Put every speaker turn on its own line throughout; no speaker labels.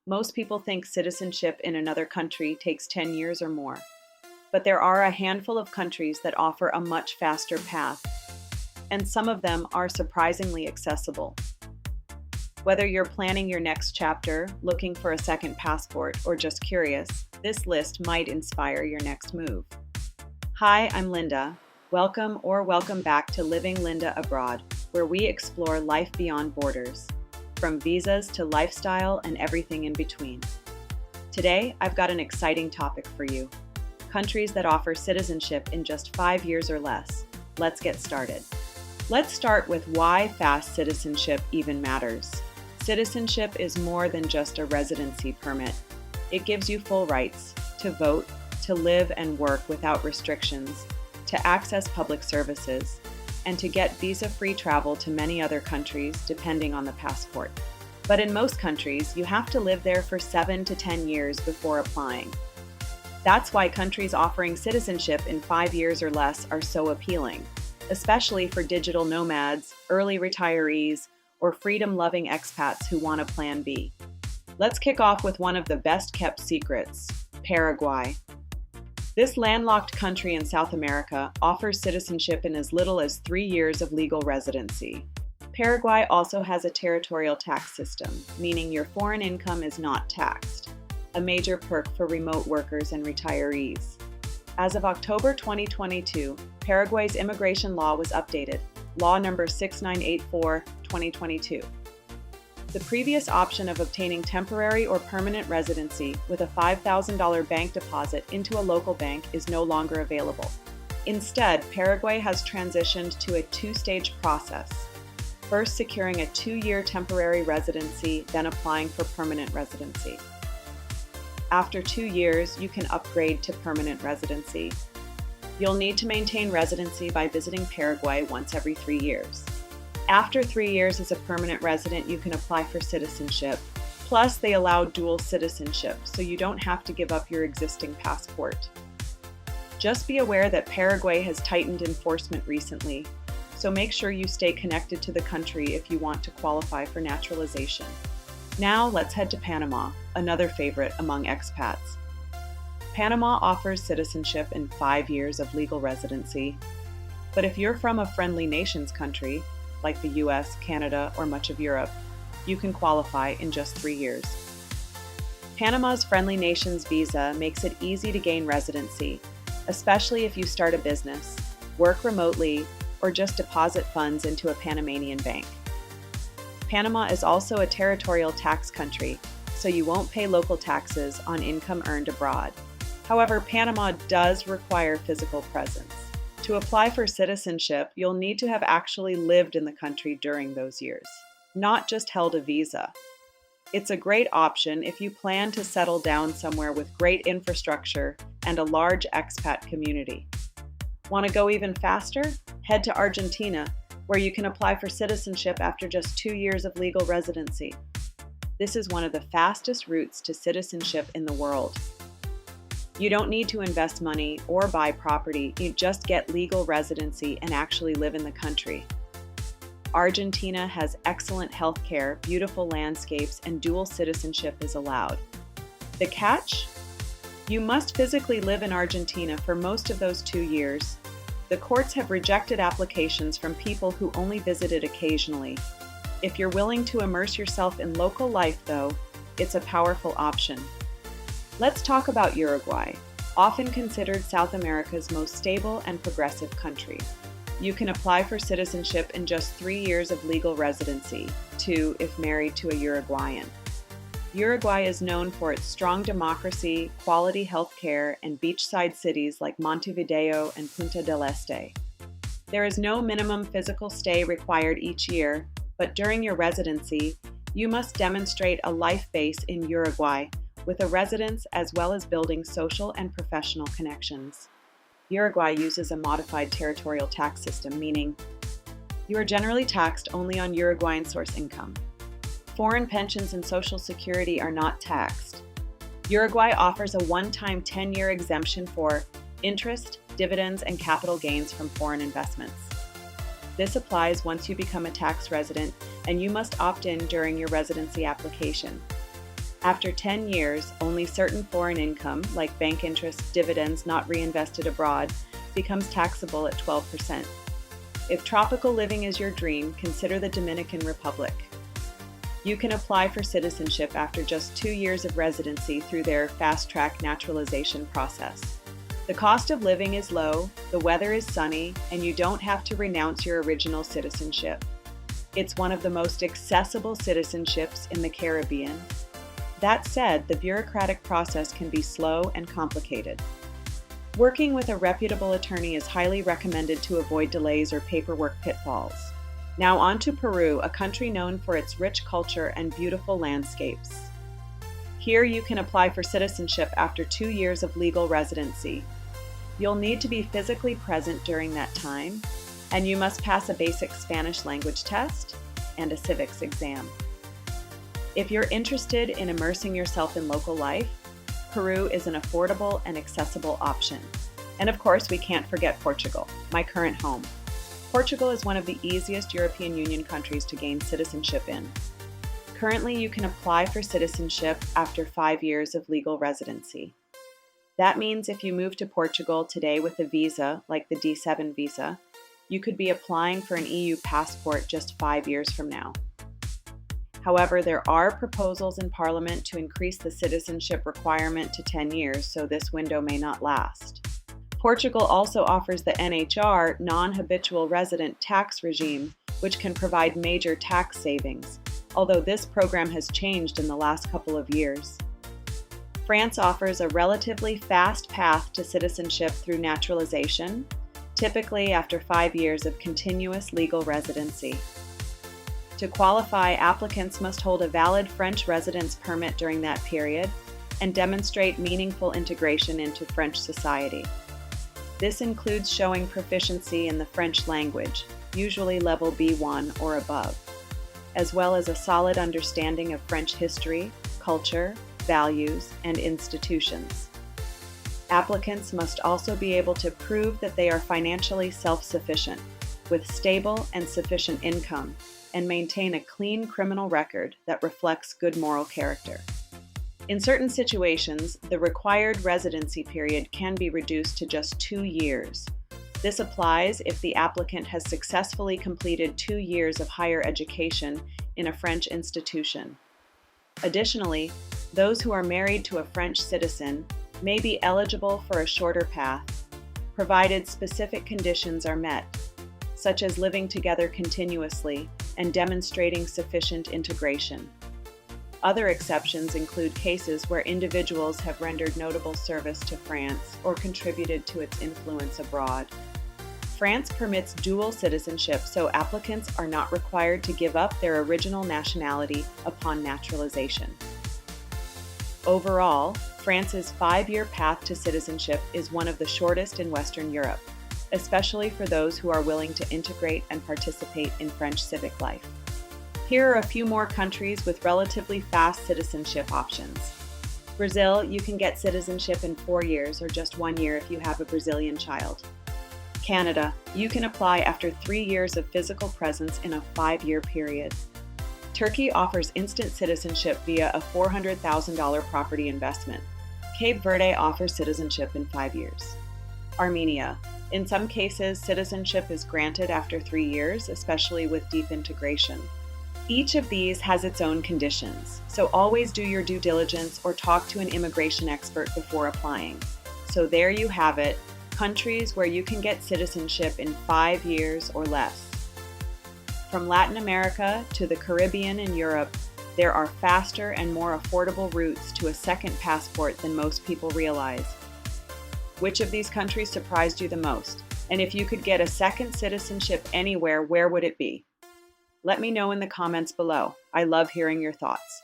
Most people think citizenship in another country takes 10 years or more, but there are a handful of countries that offer a much faster path, and some of them are surprisingly accessible. Whether you're planning your next chapter, looking for a second passport, or just curious, this list might inspire your next move. Hi, I'm Linda. Welcome back to Living Linda Abroad, where we explore life beyond borders, from visas to lifestyle and everything in between. Today, I've got an exciting topic for you: countries that offer citizenship in just 5 years or less. Let's get started. Let's start with why fast citizenship even matters. Citizenship is more than just a residency permit. It gives you full rights to vote, to live and work without restrictions, to access public services, and to get visa-free travel to many other countries depending on the passport. But in most countries, you have to live there for 7 to 10 years before applying. That's why countries offering citizenship in 5 years or less are so appealing, especially for digital nomads, early retirees, or freedom-loving expats who want a plan B. Let's kick off with one of the best-kept secrets: Paraguay. This landlocked country in South America offers citizenship in as little as 3 years of legal residency. Paraguay also has a territorial tax system, meaning your foreign income is not taxed, a major perk for remote workers and retirees. As of October 2022, Paraguay's immigration law was updated, Law Number 6984/2022. The previous option of obtaining temporary or permanent residency with a $5,000 bank deposit into a local bank is no longer available. Instead, Paraguay has transitioned to a two-stage process, first securing a 2-year temporary residency, then applying for permanent residency. After 2 years, you can upgrade to permanent residency. You'll need to maintain residency by visiting Paraguay once every 3 years. After 3 years as a permanent resident, you can apply for citizenship. Plus, they allow dual citizenship, so you don't have to give up your existing passport. Just be aware that Paraguay has tightened enforcement recently, so make sure you stay connected to the country if you want to qualify for naturalization. Now, let's head to Panama, another favorite among expats. Panama offers citizenship in 5 years of legal residency, but if you're from a friendly nations country, like the US, Canada, or much of Europe, you can qualify in just 3 years. Panama's Friendly Nations visa makes it easy to gain residency, especially if you start a business, work remotely, or just deposit funds into a Panamanian bank. Panama is also a territorial tax country, so you won't pay local taxes on income earned abroad. However, Panama does require physical presence. To apply for citizenship, you'll need to have actually lived in the country during those years, not just held a visa. It's a great option if you plan to settle down somewhere with great infrastructure and a large expat community. Want to go even faster? Head to Argentina, where you can apply for citizenship after just 2 years of legal residency. This is one of the fastest routes to citizenship in the world. You don't need to invest money or buy property, you just get legal residency and actually live in the country. Argentina has excellent healthcare, beautiful landscapes, and dual citizenship is allowed. The catch? You must physically live in Argentina for most of those 2 years. The courts have rejected applications from people who only visited occasionally. If you're willing to immerse yourself in local life, though, it's a powerful option. Let's talk about Uruguay, often considered South America's most stable and progressive country. You can apply for citizenship in just 3 years of legal residency, 2 if married to a Uruguayan. Uruguay is known for its strong democracy, quality health care, and beachside cities like Montevideo and Punta del Este. There is no minimum physical stay required each year, but during your residency, you must demonstrate a life base in Uruguay with a residence as well as building social and professional connections. Uruguay uses a modified territorial tax system, meaning you are generally taxed only on Uruguayan source income. Foreign pensions and Social Security are not taxed. Uruguay offers a one-time 10-year exemption for interest, dividends, and capital gains from foreign investments. This applies once you become a tax resident, and you must opt in during your residency application. After 10 years, only certain foreign income, like bank interest, dividends not reinvested abroad, becomes taxable at 12%. If tropical living is your dream, consider the Dominican Republic. You can apply for citizenship after just 2 years of residency through their fast-track naturalization process. The cost of living is low, the weather is sunny, and you don't have to renounce your original citizenship. It's one of the most accessible citizenships in the Caribbean. That said, the bureaucratic process can be slow and complicated. Working with a reputable attorney is highly recommended to avoid delays or paperwork pitfalls. Now on to Peru, a country known for its rich culture and beautiful landscapes. Here you can apply for citizenship after 2 years of legal residency. You'll need to be physically present during that time, and you must pass a basic Spanish language test and a civics exam. If you're interested in immersing yourself in local life, Peru is an affordable and accessible option. And of course, we can't forget Portugal, my current home. Portugal is one of the easiest European Union countries to gain citizenship in. Currently, you can apply for citizenship after 5 years of legal residency. That means if you move to Portugal today with a visa, like the D7 visa, you could be applying for an EU passport just 5 years from now. However, there are proposals in Parliament to increase the citizenship requirement to 10 years, so this window may not last. Portugal also offers the NHR, non-habitual resident tax regime, which can provide major tax savings, although this program has changed in the last couple of years. France offers a relatively fast path to citizenship through naturalization, typically after 5 years of continuous legal residency. To qualify, applicants must hold a valid French residence permit during that period and demonstrate meaningful integration into French society. This includes showing proficiency in the French language, usually level B1 or above, as well as a solid understanding of French history, culture, values, and institutions. Applicants must also be able to prove that they are financially self-sufficient, with stable and sufficient income, and maintain a clean criminal record that reflects good moral character. In certain situations, the required residency period can be reduced to just 2 years. This applies if the applicant has successfully completed 2 years of higher education in a French institution. Additionally, those who are married to a French citizen may be eligible for a shorter path, provided specific conditions are met, such as living together continuously and demonstrating sufficient integration. Other exceptions include cases where individuals have rendered notable service to France or contributed to its influence abroad. France permits dual citizenship, so applicants are not required to give up their original nationality upon naturalization. Overall, France's 5-year path to citizenship is one of the shortest in Western Europe, especially for those who are willing to integrate and participate in French civic life. Here are a few more countries with relatively fast citizenship options. Brazil, you can get citizenship in 4 years or just 1 year if you have a Brazilian child. Canada, you can apply after 3 years of physical presence in a 5-year period. Turkey offers instant citizenship via a $400,000 property investment. Cape Verde offers citizenship in 5 years. Armenia, in some cases, citizenship is granted after 3 years, especially with deep integration. Each of these has its own conditions, so always do your due diligence or talk to an immigration expert before applying. So there you have it, countries where you can get citizenship in 5 years or less. From Latin America to the Caribbean and Europe, there are faster and more affordable routes to a second passport than most people realize. Which of these countries surprised you the most? And if you could get a second citizenship anywhere, where would it be? Let me know in the comments below. I love hearing your thoughts.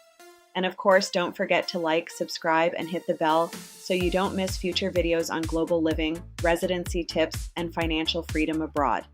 And of course, don't forget to like, subscribe, and hit the bell so you don't miss future videos on global living, residency tips, and financial freedom abroad.